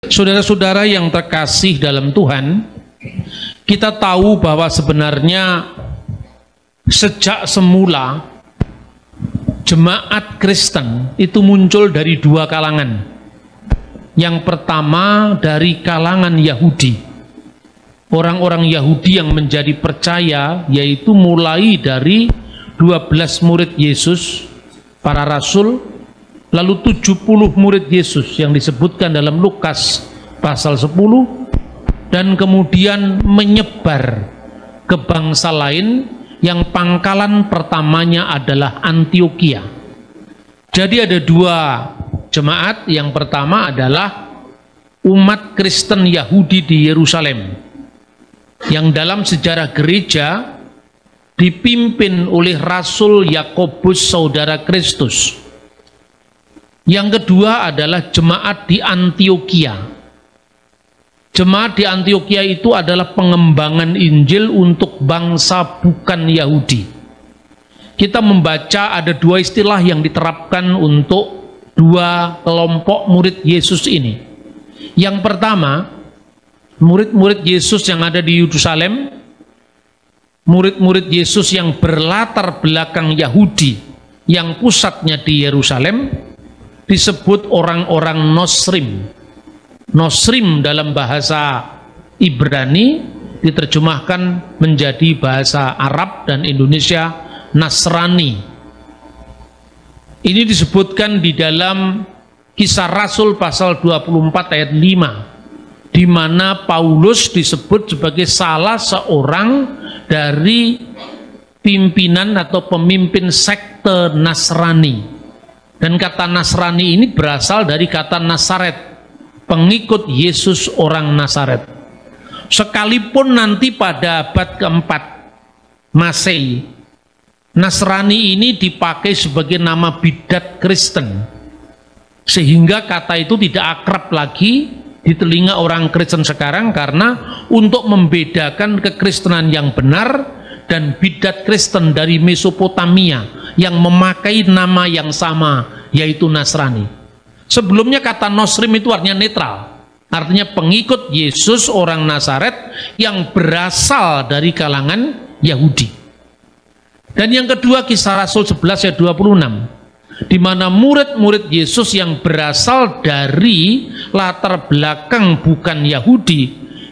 Saudara-saudara yang terkasih dalam Tuhan, kita tahu bahwa sebenarnya sejak semula jemaat Kristen itu muncul dari dua kalangan. Yang pertama dari kalangan Yahudi. Orang-orang Yahudi yang menjadi percaya, yaitu mulai dari 12 murid Yesus, para rasul, lalu 70 murid Yesus yang disebutkan dalam Lukas pasal 10, dan kemudian menyebar ke bangsa lain yang pangkalan pertamanya adalah Antioquia. Jadi ada dua jemaat. Yang pertama adalah umat Kristen Yahudi di Yerusalem, yang dalam sejarah gereja dipimpin oleh Rasul Yakobus, saudara Kristus. Yang kedua adalah jemaat di Antioquia. Jemaat di Antioquia itu adalah pengembangan Injil untuk bangsa bukan Yahudi. Kita membaca ada dua istilah yang diterapkan untuk dua kelompok murid Yesus ini. Yang pertama, murid-murid Yesus yang ada di Yerusalem, murid-murid Yesus yang berlatar belakang Yahudi, yang pusatnya di Yerusalem, disebut orang-orang Nosrim. Nosrim dalam bahasa Ibrani diterjemahkan menjadi bahasa Arab dan Indonesia Nasrani. Ini disebutkan di dalam Kisah Rasul pasal 24 ayat 5. Di mana Paulus disebut sebagai salah seorang dari pimpinan atau pemimpin sekte Nasrani. Dan kata Nasrani ini berasal dari kata Nazaret, pengikut Yesus orang Nazaret. Sekalipun nanti pada abad keempat Masehi, Nasrani ini dipakai sebagai nama bidat Kristen, sehingga kata itu tidak akrab lagi di telinga orang Kristen sekarang, karena untuk membedakan kekristenan yang benar dan bidat Kristen dari Mesopotamia yang memakai nama yang sama, yaitu Nasrani. Sebelumnya kata Nosrim itu artinya netral, artinya pengikut Yesus orang Nazaret yang berasal dari kalangan Yahudi. Dan yang kedua, Kisah Rasul 11 ayat 26. Di mana murid-murid Yesus yang berasal dari latar belakang bukan Yahudi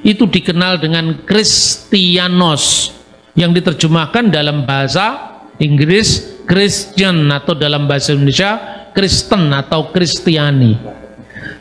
itu dikenal dengan Kristianos, yang diterjemahkan dalam bahasa Inggris Christian, atau dalam bahasa Indonesia Kristen atau Kristiani.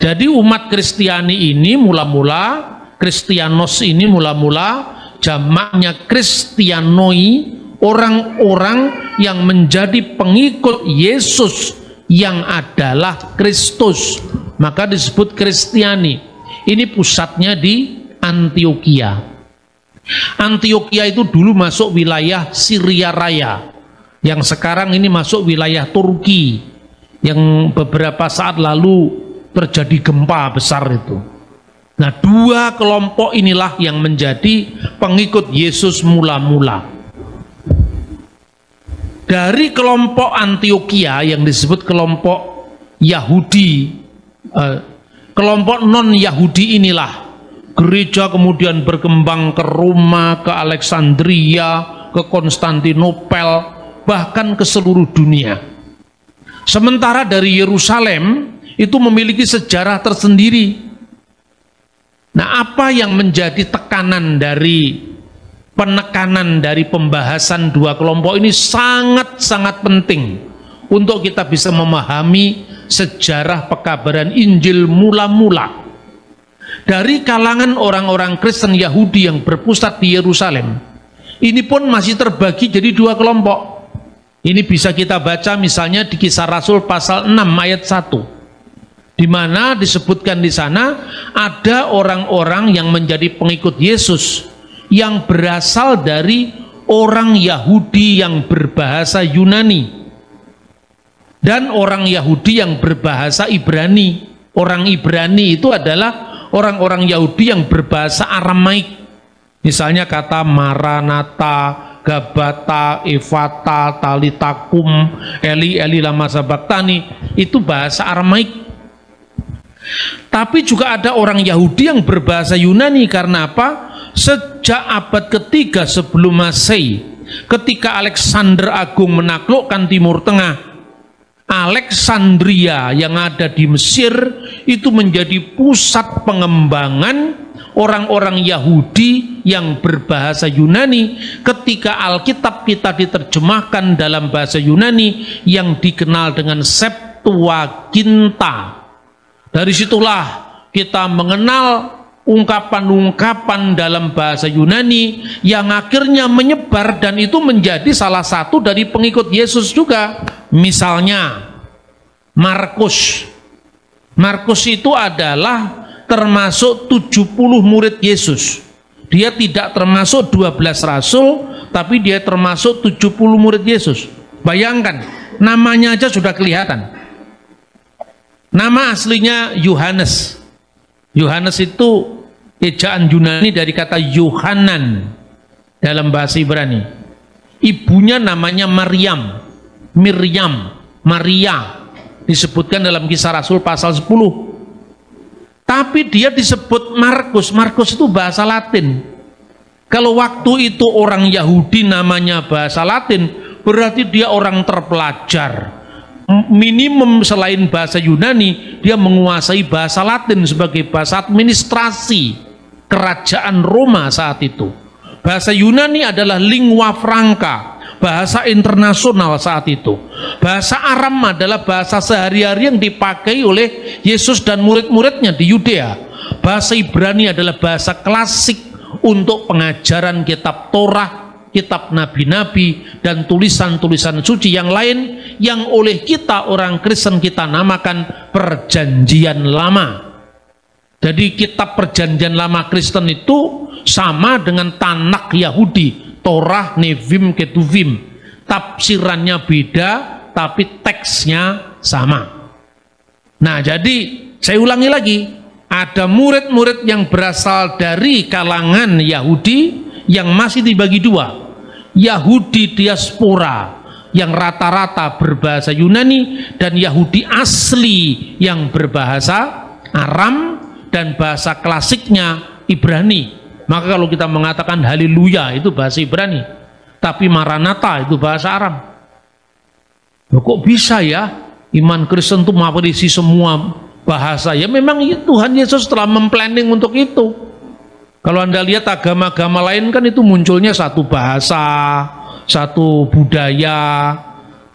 Jadi umat Kristiani ini mula-mula, Kristianos ini mula-mula jamaknya Kristianoi, orang-orang yang menjadi pengikut Yesus yang adalah Kristus, maka disebut Kristiani. Ini pusatnya di Antioquia. Antioquia itu dulu masuk wilayah Syria Raya, yang sekarang ini masuk wilayah Turki, yang beberapa saat lalu terjadi gempa besar itu. Nah, dua kelompok inilah yang menjadi pengikut Yesus mula-mula. Dari kelompok Antioquia yang disebut kelompok Yahudi, kelompok non-Yahudi inilah gereja kemudian berkembang ke Roma, ke Alexandria, ke Konstantinopel, bahkan ke seluruh dunia. Sementara dari Yerusalem itu memiliki sejarah tersendiri. Nah, apa yang menjadi penekanan dari pembahasan dua kelompok ini sangat-sangat penting untuk kita bisa memahami sejarah pekabaran Injil mula-mula. Dari kalangan orang-orang Kristen Yahudi yang berpusat di Yerusalem, ini pun masih terbagi jadi dua kelompok. Ini bisa kita baca misalnya di Kisah Rasul pasal 6 ayat 1, di mana disebutkan di sana ada orang-orang yang menjadi pengikut Yesus yang berasal dari orang Yahudi yang berbahasa Yunani dan orang Yahudi yang berbahasa Ibrani. Orang Ibrani itu adalah orang-orang Yahudi yang berbahasa Aramaik. Misalnya kata Maranatha, Gabata, Efata, Talitakum, Eli Eli lama sabaktani, itu bahasa Aramaik. Tapi juga ada orang Yahudi yang berbahasa Yunani. Karena apa? Sejak abad ketiga sebelum Masehi, ketika Alexander Agung menaklukkan Timur Tengah, Alexandria yang ada di Mesir itu menjadi pusat pengembangan orang-orang Yahudi yang berbahasa Yunani. Ketika Alkitab kita diterjemahkan dalam bahasa Yunani yang dikenal dengan Septuaginta, dari situlah kita mengenal ungkapan-ungkapan dalam bahasa Yunani yang akhirnya menyebar dan itu menjadi salah satu dari pengikut Yesus juga. Misalnya Markus. Markus itu adalah termasuk 70 murid Yesus. Dia tidak termasuk 12 rasul, tapi dia termasuk 70 murid Yesus. Bayangkan, namanya aja sudah kelihatan. Nama aslinya Yohanes. Yohanes itu ejaan Yunani dari kata Yohanan dalam bahasa Ibrani. Ibunya namanya Maryam, Maria, disebutkan dalam Kisah Rasul pasal 10. Tapi dia disebut Markus. Markus itu bahasa Latin. Kalau waktu itu orang Yahudi namanya bahasa Latin, berarti dia orang terpelajar. Minimum selain bahasa Yunani, dia menguasai bahasa Latin sebagai bahasa administrasi kerajaan Roma saat itu. Bahasa Yunani adalah lingua franca, bahasa internasional saat itu. Bahasa Aram adalah bahasa sehari-hari yang dipakai oleh Yesus dan murid-muridnya di Yudea. Bahasa Ibrani adalah bahasa klasik untuk pengajaran kitab Torah, kitab nabi-nabi, dan tulisan-tulisan suci yang lain yang oleh kita orang Kristen kita namakan Perjanjian Lama. Jadi kitab Perjanjian Lama Kristen itu sama dengan Tanakh Yahudi, Torah, Nevim, Ketuvim. Tafsirannya beda, tapi teksnya sama. Nah, jadi saya ulangi lagi, ada murid-murid yang berasal dari kalangan Yahudi yang masih dibagi dua. Yahudi diaspora yang rata-rata berbahasa Yunani, dan Yahudi asli yang berbahasa Aram dan bahasa klasiknya Ibrani. Maka kalau kita mengatakan haleluya itu bahasa Ibrani, tapi Maranatha itu bahasa Aram. Loh, kok bisa ya iman Kristen itu mengapresiasi semua bahasa? Ya memang Tuhan Yesus telah memplanning untuk itu. Kalau Anda lihat agama-agama lain kan itu munculnya satu bahasa, satu budaya.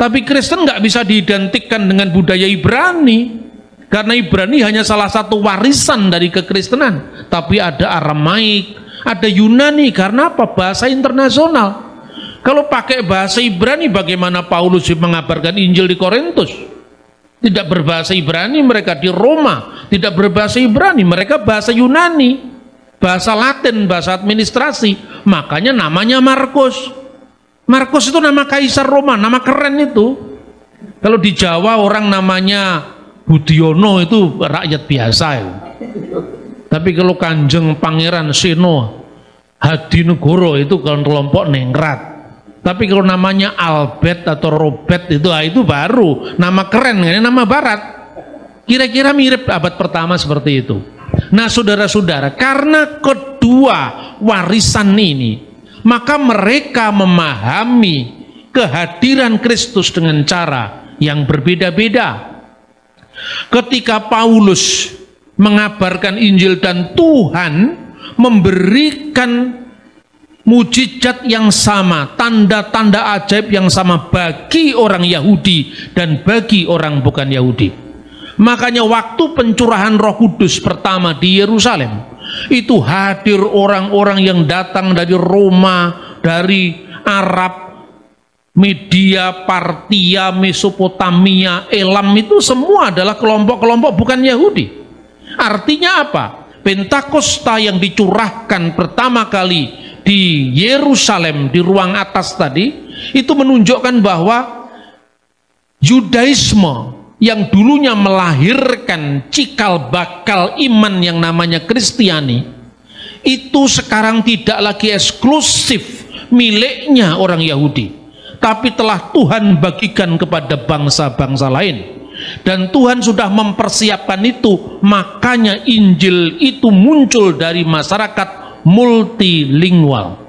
Tapi Kristen nggak bisa diidentikan dengan budaya Ibrani, karena Ibrani hanya salah satu warisan dari kekristenan. Tapi ada Aramaik, ada Yunani. Karena apa? Bahasa internasional. Kalau pakai bahasa Ibrani, bagaimana Paulus mengabarkan Injil di Korintus? Tidak berbahasa Ibrani mereka di Roma, tidak berbahasa Ibrani mereka bahasa Yunani, bahasa Latin, bahasa administrasi. Makanya namanya Markus. Markus itu nama kaisar Roma, nama keren itu. Kalau di Jawa orang namanya Budiono itu rakyat biasa ya. Tapi kalau Kanjeng Pangeran Seno Hadinegoro itu kalau kelompok ningrat. Tapi kalau namanya Albert atau Robert itu baru nama keren, ini nama barat. Kira-kira mirip abad pertama seperti itu. Nah, saudara-saudara, karena kedua warisan ini, maka mereka memahami kehadiran Kristus dengan cara yang berbeda-beda. Ketika Paulus mengabarkan Injil dan Tuhan memberikan mujizat yang sama, tanda-tanda ajaib yang sama bagi orang Yahudi dan bagi orang bukan Yahudi. Makanya waktu pencurahan Roh Kudus pertama di Yerusalem, itu hadir orang-orang yang datang dari Roma, dari Arab, Media, Partia, Mesopotamia, Elam, itu semua adalah kelompok-kelompok bukan Yahudi. Artinya apa? Pentakosta yang dicurahkan pertama kali di Yerusalem, di ruang atas tadi, itu menunjukkan bahwa Yudaisme yang dulunya melahirkan cikal bakal iman yang namanya Kristiani, itu sekarang tidak lagi eksklusif miliknya orang Yahudi, tapi telah Tuhan bagikan kepada bangsa-bangsa lain. Dan Tuhan sudah mempersiapkan itu, makanya Injil itu muncul dari masyarakat multilingual.